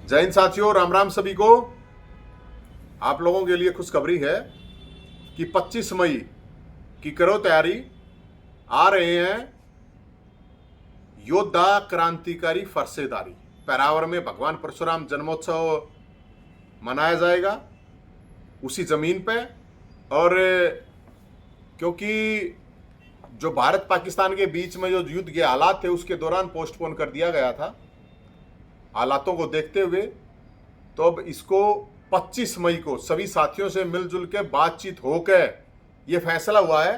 जय हिंद साथियों, राम राम सभी को। आप लोगों के लिए खुशखबरी है कि 25 मई की करो तैयारी। आ रहे हैं योद्धा क्रांतिकारी फरसेदारी। पैरावर में भगवान परशुराम जन्मोत्सव मनाया जाएगा उसी जमीन पे। और क्योंकि जो भारत पाकिस्तान के बीच में जो युद्ध के हालात थे उसके दौरान पोस्टपोन कर दिया गया था हालातों को देखते हुए, तो अब इसको 25 मई को सभी साथियों से मिलजुल के बातचीत होकर ये फैसला हुआ है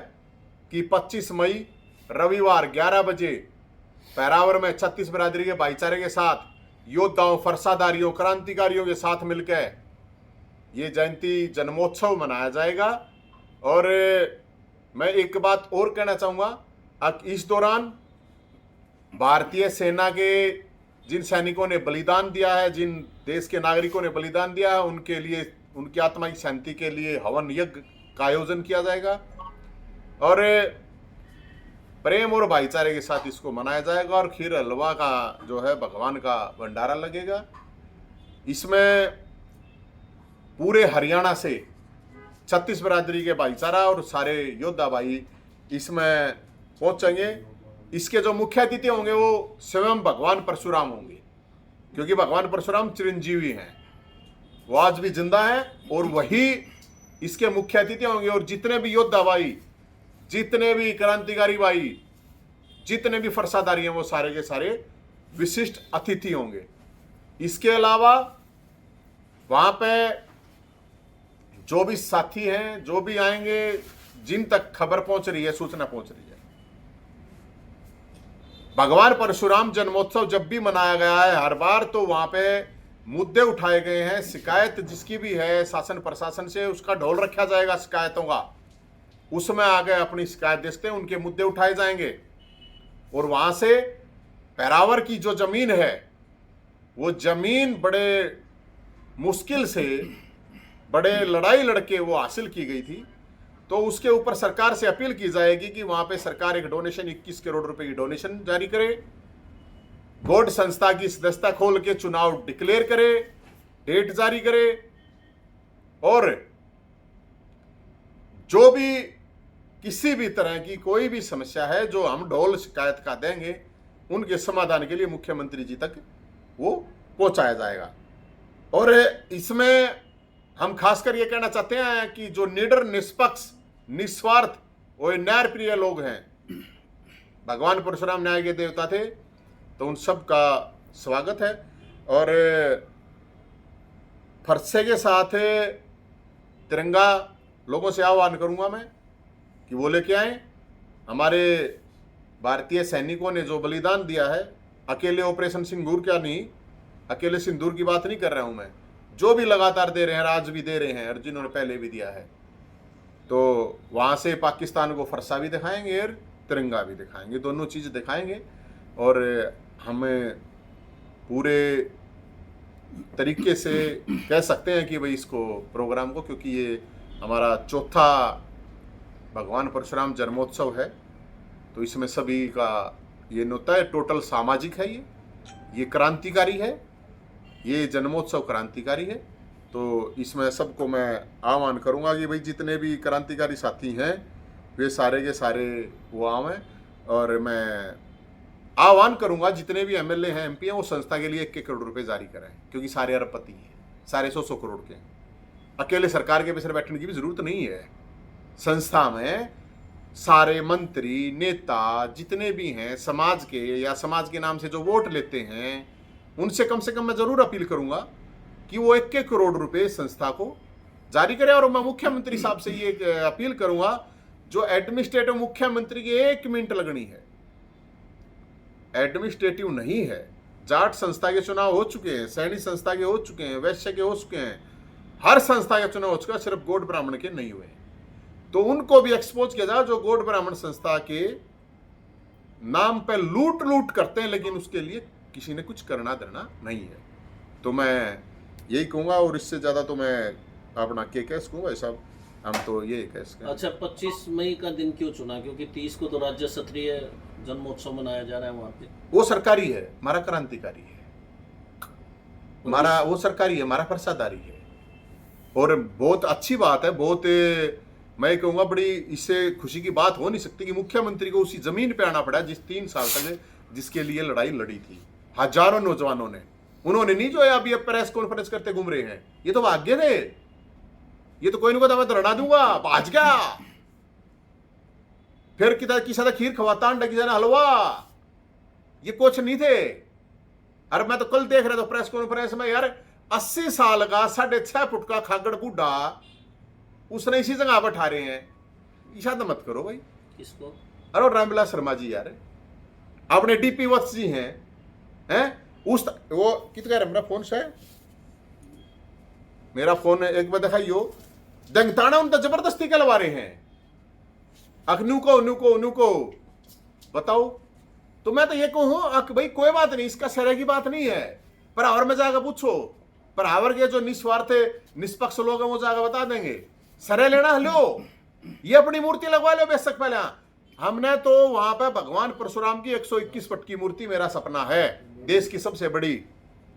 कि 25 मई रविवार 11 बजे पैरावर में 36 बिरादरी के भाईचारे के साथ योद्धाओं, फरसादारियों, क्रांतिकारियों के साथ मिलकर ये जयंती जन्मोत्सव मनाया जाएगा। और मैं एक बात और कहना चाहूँगा, इस दौरान भारतीय सेना के जिन सैनिकों ने बलिदान दिया है, जिन देश के नागरिकों ने बलिदान दिया है, उनके लिए, उनकी आत्मा की शांति के लिए हवन यज्ञ का आयोजन किया जाएगा और प्रेम और भाईचारे के साथ इसको मनाया जाएगा। और खीर हलवा का जो है भगवान का भंडारा लगेगा। इसमें पूरे हरियाणा से 36 बिरादरी के भाईचारा और सारे योद्धा भाई इसमें पहुंचेंगे। इसके जो मुख्य अतिथि होंगे वो स्वयं भगवान परशुराम होंगे, क्योंकि भगवान परशुराम चिरंजीवी हैं, वो आज भी जिंदा हैं और वही इसके मुख्य अतिथि होंगे। और जितने भी योद्धा भाई, जितने भी क्रांतिकारी भाई, जितने भी फरसादारी हैं, वो सारे के सारे विशिष्ट अतिथि होंगे। इसके अलावा वहां पे जो भी साथी हैं, जो भी आएंगे, जिन तक खबर पहुंच रही है, सूचना पहुंच रही है, भगवान परशुराम जन्मोत्सव जब भी मनाया गया है हर बार, तो वहां पे मुद्दे उठाए गए हैं। शिकायत जिसकी भी है शासन प्रशासन से, उसका ढोल रखा जाएगा शिकायतों का। उसमें आगे अपनी शिकायत देखते हैं, उनके मुद्दे उठाए जाएंगे। और वहां से पैरावर की जो जमीन है, वो जमीन बड़े मुश्किल से, बड़े लड़ाई लड़के वो हासिल की गई थी, तो उसके ऊपर सरकार से अपील की जाएगी कि वहां पे सरकार एक डोनेशन 21 करोड़ रुपए की डोनेशन जारी करे, बोर्ड संस्था की सदस्यता खोल के चुनाव डिक्लेयर करे, डेट जारी करे, और जो भी किसी भी तरह की कोई भी समस्या है जो हम ढोल शिकायत का देंगे, उनके समाधान के लिए मुख्यमंत्री जी तक वो पहुंचाया जाएगा। और इसमें हम खासकर ये कहना चाहते हैं कि जो निडर, निष्पक्ष, निस्वार्थ और न्याय प्रिय लोग हैं, भगवान परशुराम न्याय के देवता थे, तो उन सब का स्वागत है। और फरसे के साथ तिरंगा लोगों से आह्वान करूंगा मैं कि वो लेके आए। हमारे भारतीय सैनिकों ने जो बलिदान दिया है, अकेले ऑपरेशन सिंदूर क्या नहीं, अकेले सिंदूर की बात नहीं कर रहा हूं मैं, जो भी लगातार दे रहे हैं, आज भी दे रहे हैं और जिन्होंने पहले भी दिया है, तो वहाँ से पाकिस्तान को फरसा भी दिखाएंगे और तिरंगा भी दिखाएंगे, दोनों चीज़ दिखाएंगे। और हमें पूरे तरीके से कह सकते हैं कि भाई इसको प्रोग्राम को, क्योंकि ये हमारा चौथा भगवान परशुराम जन्मोत्सव है, तो इसमें सभी का ये होता है। टोटल सामाजिक है, ये क्रांतिकारी है, ये जन्मोत्सव क्रांतिकारी है। तो इसमें सबको मैं आह्वान करूंगा कि भाई जितने भी क्रांतिकारी साथी हैं वे सारे के सारे वो आवें। और मैं आह्वान करूंगा जितने भी एमएलए हैं, एमपी हैं, वो संस्था के लिए 1 करोड़ रुपए जारी करें, क्योंकि सारे अरबपति हैं, सारे 100 करोड़ के। अकेले सरकार के पैसे बैठने की भी जरूरत नहीं है। संस्था में सारे मंत्री, नेता जितने भी हैं समाज के, या समाज के नाम से जो वोट लेते हैं, उनसे कम से कम मैं जरूर अपील करूंगा कि वो 1 करोड़ रुपए संस्था को जारी करें। और मैं मुख्यमंत्री साहब से ये अपील करूंगा, जो एडमिनिस्ट्रेटिव मुख्यमंत्री की 1 मिनट लगनी है, एडमिनिस्ट्रेटिव नहीं है। जाट संस्था के चुनाव हो चुके हैं, सैनिक संस्था के हो चुके हैं, वैश्य के हो चुके हैं, हर संस्था के चुनाव हो चुका है, सिर्फ गौड़ ब्राह्मण के नहीं हुए। तो उनको भी एक्सपोज किया जाए, जो गौड़ ब्राह्मण संस्था के नाम पे लूट करते हैं, लेकिन उसके लिए किसी ने कुछ करना धरना नहीं है। तो मैं यही कहूँगा, और इससे ज़्यादा तो मैं अपना कह सकूँगा साहब, हम तो ये कह सकते हैं। अच्छा, 25 मई का दिन क्यों चुना? क्योंकि 30 को तो राज्य स्तरीय जन्मोत्सव मनाया जा रहा है वहाँ पे। वो सरकारी है, हमारा क्रांतिकारी है। हमारा वो सरकारी है, हमारा फरसादारी है। और बहुत अच्छी बात है, बहुत मैं कहूँगा बड़ी इससे खुशी की बात हो नहीं सकती कि मुख्यमंत्री को उसी जमीन पे आना पड़ा जिस 3 साल तक जिसके लिए लड़ाई लड़ी थी हजारों नौजवानों ने। उन्होंने नहीं जो है अभी अब प्रेस कॉन्फ्रेंस करते घूम रहे हैं, ये तो भाग्य थे, ये तो कोई नहीं कहता मैं तो लड़ा दूंगा, भाज गया। फिर किसी ने खीर खवाता, अंडा किसी ने हलवा, ये कुछ नहीं थे। अरे मैं तो कल देख रहा था प्रेस कॉन्फ्रेंस में, यार 80 साल का 6.5 फुट का खागड़ बूढ़ा उसने इसी जगह बैठा रहे हैं। इशाद मत करो भाई। किसको? अरे रामविलास शर्मा जी यार, अपने डीपी वत्स जी हैं उस वो कितना मेरा फोन से मेरा फोन है, एक बार दिखाइयो। दंगताना उन तो जबरदस्ती कहलवा रहे हैं, अखनू को बताओ। तो मैं तो ये कहूं भाई कोई बात नहीं, इसका सरे की बात नहीं है, पर और में जाकर पूछो, पर आवर के जो निस्वार्थ निष्पक्ष लोग हैं वो जाकर बता देंगे। सरे लेना लो, ये अपनी मूर्ति लगवा लो बेशक पहले। हमने तो वहां पे भगवान परशुराम की 121 फुट की मूर्ति मेरा सपना है, देश की सबसे बड़ी,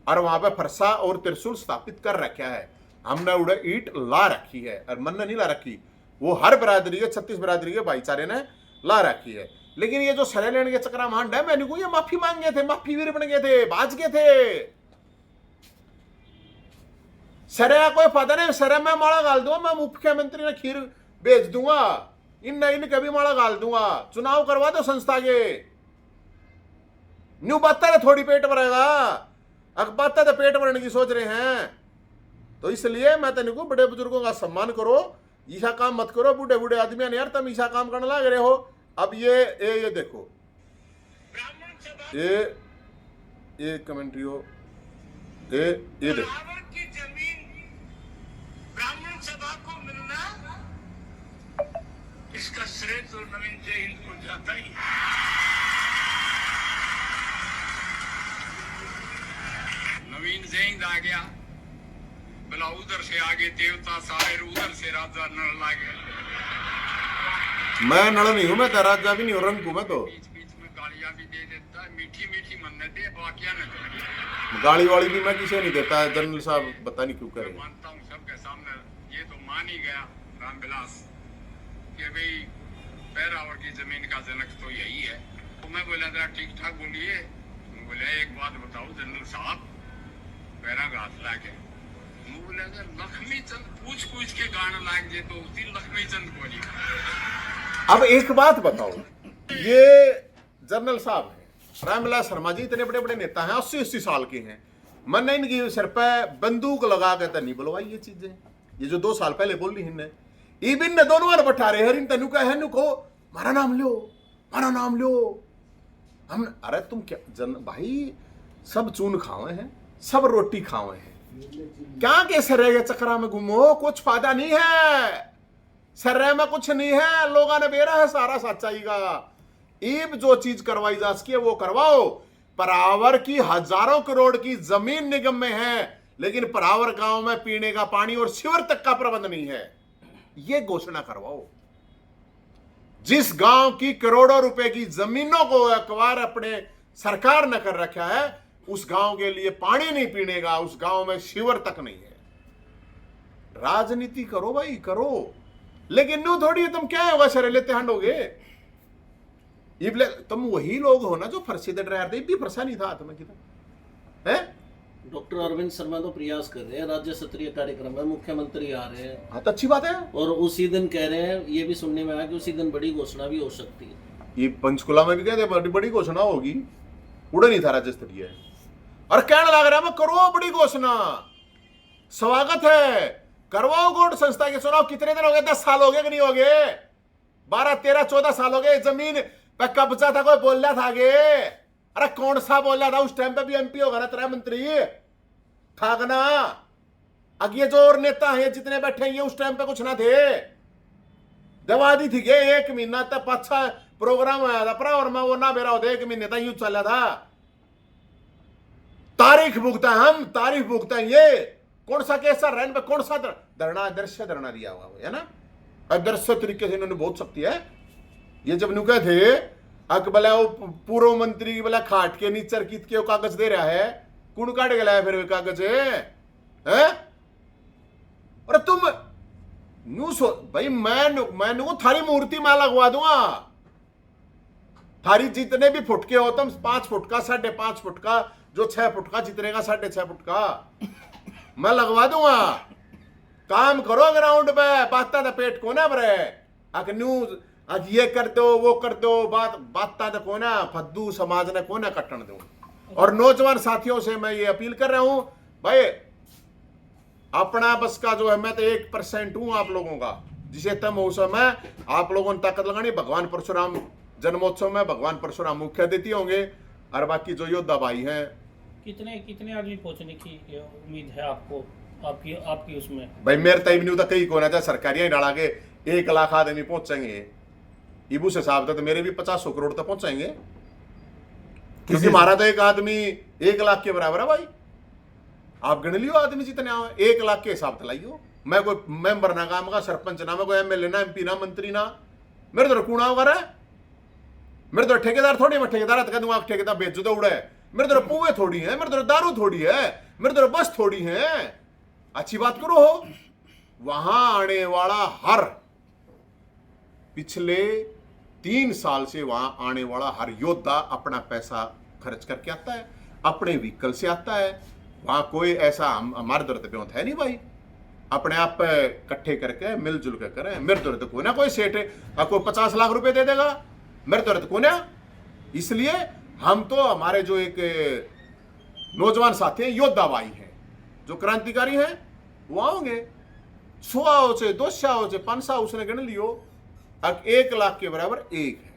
और वहां पे फरसा और त्रिशूल स्थापित कर रखा है। हमने उड़े ईट ला रखी है, और मन ने नहीं ला रखी, वो हर बिरादरी के 36 बिरादरी के भाईचारे ने ला रखी है। लेकिन ये जो सरे लेने के चक्रा मांड है, मैंने को ये माफी मांग गए थे, माफी वीर बन गए थे, बाज गए थे। सरे का कोई पता नहीं, सरे में माला गाल दूंगा, मैं मुख्यमंत्री ने खीर भेज दूंगा, इन कभी माला गाल दूंगा। चुनाव करवा दो संस्था के, न्यू बात है थोड़ी पेट भरेगा, बात है तो पेट भरने की सोच रहे हैं। तो इसलिए मैं तेन को बड़े बुजुर्गों का सम्मान करो, ईसा काम मत करो। बूढ़े बूढ़े आदमी ने यार तुम ईसा काम करने लग रहे हो। अब ये देखो, ये कमेंट्री हो, ये देखो, ब्राह्मण सभा को मिलना, इसका श्रेय तो नवीन जैन को जाता ही। नवीन जैन आ गया, बोला उधर से आगे देवता सारे, उधर से राजा नल लागे। मैं नल नहीं हूं, मैं तो राजा भी नहीं हूं, रंग हूं मैं तो। बीच बीच में गालियां भी दे देता है, मीठी मीठी मन दे, बाकिया न दे। गाली वाली भी मैं किसे नहीं देता है, जनरल साहब पता नहीं क्यों करे। मानता हूँ सबके सामने, ये तो मान ही गया रामविलास कि भाई पैरावर की जमीन का जनक तो यही है। तो मैं बोला जरा ठीक ठाक बोलिए। बोले एक बात बताओ जनरल साहब, पैरा घास लाके बोले लक्ष्मी चंद पूछ के गाना लाग जे तो उसी लक्ष्मी चंद बोली। अब एक बात बताओ, ये जनरल साहब है रामविलास शर्मा जी, इतने बड़े बड़े नेता हैं, 80-80 साल के हैं, मन इनकी सिर पे बंदूक लगा के तो नहीं बुलवाई ये चीजें। ये जो 2 साल पहले बोल रही हिन्ने, इबिन ने दोनों बार बैठा रहे हरिन तनु का है नुको मारा नाम लो हम। अरे तुम क्या भाई, सब चून खावे हैं, सब रोटी खावे हैं, क्या के सरे के चक्रा में घूमो, कुछ फायदा नहीं है, सरे में कुछ नहीं है। लोगों ने बेरा है सारा सच्चाई का। ईब जो चीज करवाई जा सकी है वो करवाओ। परावर की हजारों करोड़ की जमीन निगम में है, लेकिन परावर गांव में पीने का पानी और सीवर तक का प्रबंध नहीं है, ये घोषणा करवाओ। जिस गांव की करोड़ों रुपए की जमीनों को अखबार अपने सरकार ने कर रखा है, उस गांव के लिए पानी नहीं पीने का, उस गांव में सीवर तक नहीं है। राजनीति करो भाई, करो, लेकिन न्यू थोड़ी तुम क्या होगा सरे लेते हंडोगे। तुम वही लोग हो ना जो फरसी दे रहे थे, भी फरसा नहीं था तुम्हें कितना है। डॉक्टर अरविंद शर्मा तो प्रयास कर रहे हैं, राज्य स्तरीय कार्यक्रम में मुख्यमंत्री आ रहे हैं। हाँ तो अच्छी बात है। और उसी दिन कह रहे हैं, ये भी सुनने में आया कि उसी दिन बड़ी घोषणा भी हो सकती है। ये पंचकुला में भी कहते बड़ी बड़ी घोषणा होगी, उड़े नहीं था राज्य स्तरीय, और कहने लग रहा है मैं करो बड़ी घोषणा, स्वागत है, करवाओ गोट संस्था के चुनाव। कितने दिन हो गए, 10 साल हो गए कि नहीं हो गए, 12, 13, 14 साल हो गए। जमीन पे कब्जा था, कोई बोल रहा था आगे? अरे कौन सा बोल रहा था? उस टाइम पे भी एमपी होगा ना, तेरा मंत्री था ना। अब ये जो और नेता है जितने बैठे हैं, उस टाइम पे कुछ ना थे, दवा दी थी के 1 महीना तक अच्छा प्रोग्राम आया था, पर और मैं वो ना मेरा होता 1 महीने तक यूं चला था। तारीख भुगता हम, तारीख भुगता ये कौन सा केस रैन पे कौन सा धरना, दृश्य धरना दिया हुआ है ना, अदृश्य तरीके से इन्होंने बहुत शक्ति है। ये जब नुके थे अक बोला वो पूर्व मंत्री बोला खाट के नीचर कीत के कागज दे रहा है, कौन काट के लाया फिर वे कागज है? अरे तुम न्यू सो भाई, मैं थारी मूर्ति मैं लगवा दूंगा। थारी जितने भी फुटके हो तुम, 5 फुट का, 5.5 फुट का, जो 6 फुट का, जितने का 6.5 फुट का मैं लगवा दूंगा। काम करो ग्राउंड पे, बात पेट को ना भरे। न्यूज आज ये कर दो वो कर दो, बात को ना फद्दू समाज ने को ना कटन दो। और नौजवान साथियों से मैं ये अपील कर रहा हूं भाई, अपना बस का जो है, मैं तो 1% हूं आप लोगों का, जिसे तम हो समय आप लोगों ने ताकत लगानी। भगवान परशुराम जन्मोत्सव में भगवान परशुराम मुख्य अतिथि होंगे, और बाकी जो योद्धा भाई हैं। कितने आदमी पहुंचने की उम्मीद है आपको, आपकी उसमें? भाई मेरे तय नहीं होता, कई कोना सरकारियां डाला के 1 लाख आदमी पहुंचेंगे, इबू से साहब तो मेरे भी 50 करोड़ तक पहुंचाएंगे, क्योंकि हमारा तो एक आदमी 1 लाख के बराबर है भाई। आप गिन लियो आदमी जितने आए, 1 लाख के हिसाब तलाइयो। मैं कोई मेंबर ना काम का, सरपंच ना, मैं कोई एमएलए ना, एमपी ना, मंत्री ना, मेरे तो कूड़ा वगैरह है। मेरे तो ठेकेदार थोड़ी, मैं ठेकेदार कह दूंगा ठेकेदार बेच दो उड़े। मेरे तो पुए थोड़ी है, मेरे तो दारू थोड़ी है, मेरे तो बस थोड़ी है। अच्छी बात करो हो। वहां आने वाला हर, पिछले 3 साल से वहां आने वाला हर योद्धा अपना पैसा खर्च करके आता है, अपने व्हीकल से आता है। वहां कोई ऐसा हमारे दर्द पे है नहीं भाई, अपने आप पे इकट्ठे करके मिलजुल कर करें। मेरे दर्द को ना कोई सेठ आपको 50 लाख रुपए दे देगा, मेरे दर्द को ना। इसलिए हम तो, हमारे जो एक नौजवान साथी हैं, योद्धा भाई हैं, जो क्रांतिकारी हैं, वो आओगे 100 से 200 500 उसने गिन लियो, अब 1 लाख के बराबर एक है।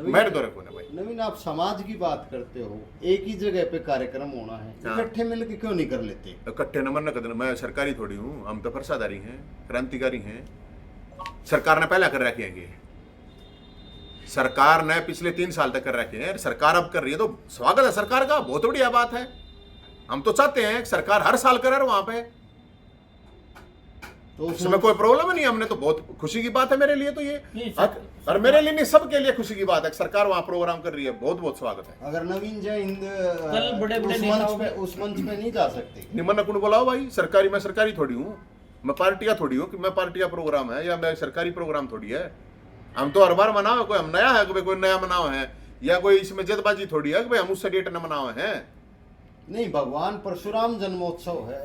मेरे दौरे को ना भाई। नवीन, आप समाज की बात करते हो, एक ही जगह पे कार्यक्रम होना है, इकट्ठे मिलकर क्यों नहीं कर लेते? इकट्ठे न मरना कदम, मैं सरकारी थोड़ी हूँ, हम तो फरसादारी हैं, क्रांतिकारी हैं। सरकार ने पहले कर रखे हैं, सरकार ने पिछले 3 साल तक कर रखे हैं, सरकार अब कर रही है, तो स्वागत है सरकार का, बहुत बढ़िया बात है। हम तो चाहते हैं कि सरकार हर साल करे वहां पे, तो उसमें कोई प्रॉब्लम नहीं। हमने तो बहुत खुशी की बात है मेरे लिए तो ये, और मेरे लिए नहीं, सबके लिए खुशी की बात है सरकार वहां प्रोग्राम कर रही है, बहुत बहुत स्वागत है। अगर नवीन जय हिंद कल बड़े उस मंच पे नहीं जा सकते? निमन कुण बुलाओ भाई, सरकारी, मैं सरकारी थोड़ी हूँ, मैं पार्टियां थोड़ी हूँ कि मैं पार्टियां प्रोग्राम है या मैं सरकारी प्रोग्राम थोड़ी है। हम तो हर बार मनाओ है, कोई हम नया है, कोई नया मनाओ है, या कोई इसमें जल्दबाजी थोड़ी है कि भाई हम उससे डेट न मनाओ है। नहीं, भगवान परशुराम जन्मोत्सव है,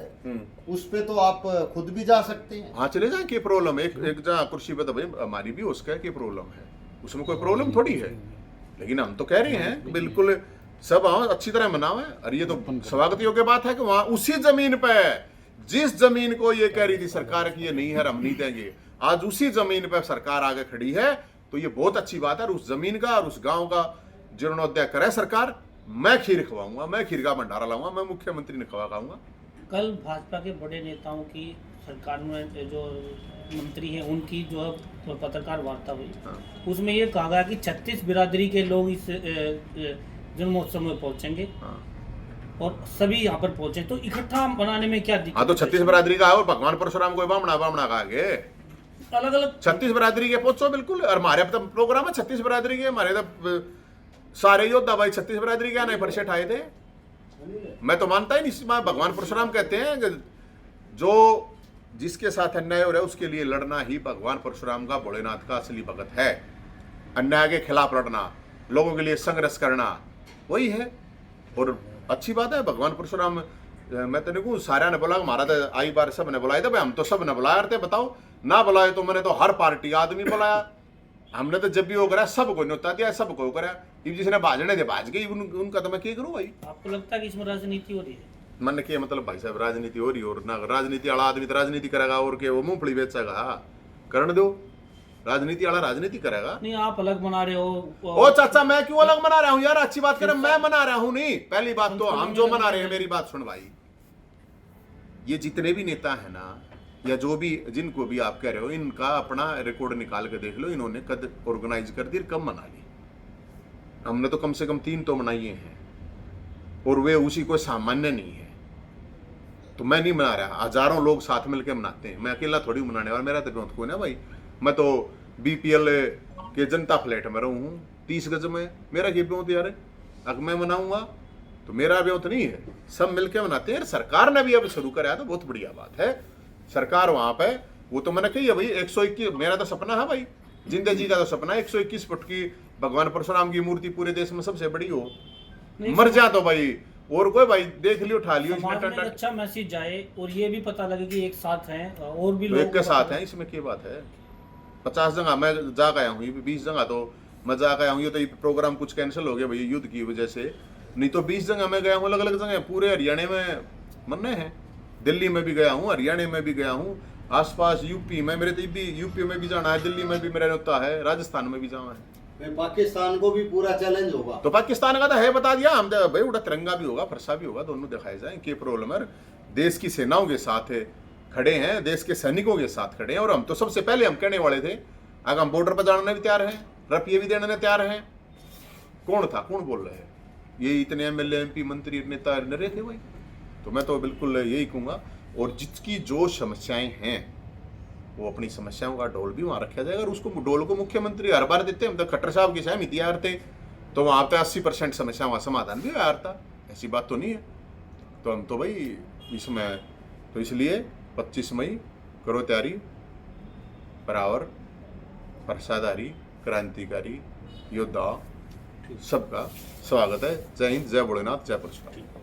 उस पे तो आप खुद भी जा सकते हैं। हाँ चले जाए, क्या प्रॉब्लम है? एक जहाँ कुर्सी पे तो भाई हमारी भी उसका क्या प्रॉब्लम है, उसमें कोई प्रॉब्लम थोड़ी है। लेकिन हम तो कह रहे हैं कि बिल्कुल सब आओ, अच्छी तरह मनाओ है। और ये तो स्वागत योग्य बात है कि वहां उसी जमीन पे, जिस जमीन को ये कह रही थी सरकार की ये नहीं है, हम नहीं देंगे, आज उसी जमीन पे सरकार आगे खड़ी है, तो ये बहुत अच्छी बात है। और उस जमीन का और उस गांव का जीर्णोद्धार करे सरकार। मैं खीर खवाऊंगा, मैं खीर का भंडारा लाऊंगा, मैं मुख्यमंत्री ने खवाऊंगा। कल भाजपा के बड़े नेताओं की सरकार में जो मंत्री हैं उनकी जो है तो पत्रकार वार्ता हुई, उसमें ये कहा गया कि 36 बिरादरी के लोग इस जन्मोत्सव में पहुंचेंगे और सभी यहाँ पर पहुंचे, तो इकट्ठा बनाने में क्या दिक्कत? हाँ तो 36 बिरादरी का है, और भगवान परशुराम को बामणा कहा गए, अलग अलग 36 बिरादरी के पहुंचो बिल्कुल। और हमारे अब तो प्रोग्राम है 36 बिरादरी के, हमारे तो सारे योद्धा भाई 36 बिरादरी के आने पर से आए थे। मैं तो मानता ही नहीं, भगवान परशुराम कहते हैं कि जो जिसके साथ अन्याय हो रहा है उसके लिए लड़ना ही भगवान परशुराम का, भोलेनाथ का असली भगत है। अन्याय के खिलाफ लड़ना, लोगों के लिए संघर्ष करना, वही है। और अच्छी बात है, भगवान परशुराम, मैं तो नहीं कहूँ सारे ने बोला, हमारा तो आई बार सब ने बुलाए थे भाई, हम तो सब ने बुलाया थे। बताओ ना बुलाए तो मैंने तो हर पार्टी आदमी बुलाया, हमने तो जब भी वो करा सबको न्योता दिया, सबको करा। जिसने भाजने थे भाज गई, उनका तो मैं क्या करूँ भाई? आपको लगता है कि इसमें राजनीति हो रही है? मन के मतलब भाई साहब राजनीति हो रही, और ना राजनीति वाला आदमी तो राजनीति करेगा, और के वो मूंगफली बेचेगा, करने दो। राजनीति वाला राजनीति करेगा। नहीं, आप अलग बना रहे हो। ओ चाचा, मैं क्यों अलग मना रहा हूँ यार? अच्छी बात करें, मैं मना रहा हूँ नहीं। पहली बात तो हम जो मना रहे हैं, मेरी बात सुन भाई, ये जितने भी नेता है ना, या जो भी जिनको भी आप कह रहे हो, इनका अपना रिकॉर्ड निकाल के देख लो, इन्होंने कद ऑर्गेनाइज कर दी, कब मना ली? हमने तो कम से कम 3 तो मनाइए हैं, और वे उसी कोई सामान्य नहीं है। तो मैं नहीं मना रहा, हजारों लोग साथ मिलकर मनाते हैं, मैं अकेला थोड़ी मनाने वाला। मेरा तो बहुत कोई ना भाई, मैं तो बीपीएल के जनता फ्लैट में रहूं हूँ 30 गज में, मेरा क्या बहुत यार। अगर मैं मनाऊंगा तो मेरा भी तो नहीं है, सब मिलके मनाते हैं। सरकार ने भी अब शुरू कराया तो बहुत बढ़िया बात है। सरकार वहां पे, वो तो मैंने कही है भाई 121, मेरा तो सपना है भाई, जिंदे जी का तो सपना है 121 फुट की भगवान परशुराम की मूर्ति पूरे देश में सबसे बड़ी हो। मर जा तो भाई, और कोई भाई देख लियो उठा लियो, समाज में एक अच्छा मैसेज जाए और ये भी पता लगे कि एक साथ हैं और भी तो लोग एक के साथ हैं, इसमें क्या बात है। 50 जगह मैं जा गया हूँ, 20 जगह तो मैं जा गया हूँ। ये तो प्रोग्राम कुछ कैंसिल हो गया भाई युद्ध की वजह से, नहीं तो 20 जगह मैं गया हूँ, अलग अलग जगह पूरे हरियाणा में मन्ने हैं। दिल्ली में भी गया हूँ, हरियाणा में भी गया हूँ, आसपास यूपी में, मेरे तो भी यूपी में भी जाना है, दिल्ली में भी मेरा होता है, राजस्थान में भी जाना है। पाकिस्तान को भी पूरा चैलेंज होगा। तो पाकिस्तान का तो है, बता दिया हम भाई, उड़ा तिरंगा भी होगा, फरसा भी होगा, दोनों दिखाए जाए। के प्रॉब्लम है, देश की सेनाओं के साथ है खड़े हैं, देश के सैनिकों के साथ खड़े हैं। और हम तो सबसे पहले हम कहने वाले थे, अगर हम बॉर्डर पर जाने भी तैयार हैं, रफिये भी देने तैयार हैं। कौन था, कौन बोल रहे हैं? ये इतने एमएलए एमपी मंत्री नेता नरे थे भाई। तो मैं तो बिल्कुल यही कहूँगा, और जिसकी जो समस्याएं हैं वो अपनी समस्याओं का ढोल भी वहाँ रखा जाएगा। और उसको ढोल को मुख्यमंत्री हर बार देते हैं। मतलब खट्टर साहब की सहमति यार थे तो वहाँ पे 80% समस्याओं का समाधान भी यार था, ऐसी बात तो नहीं है। तो हम तो भाई इसमें, तो इसलिए 25 मई करो तैयारी, बराबर परसाधारी क्रांतिकारी योद्धा सबका स्वागत है। जय हिंद, जय भोलेनाथ, जय परशुराम।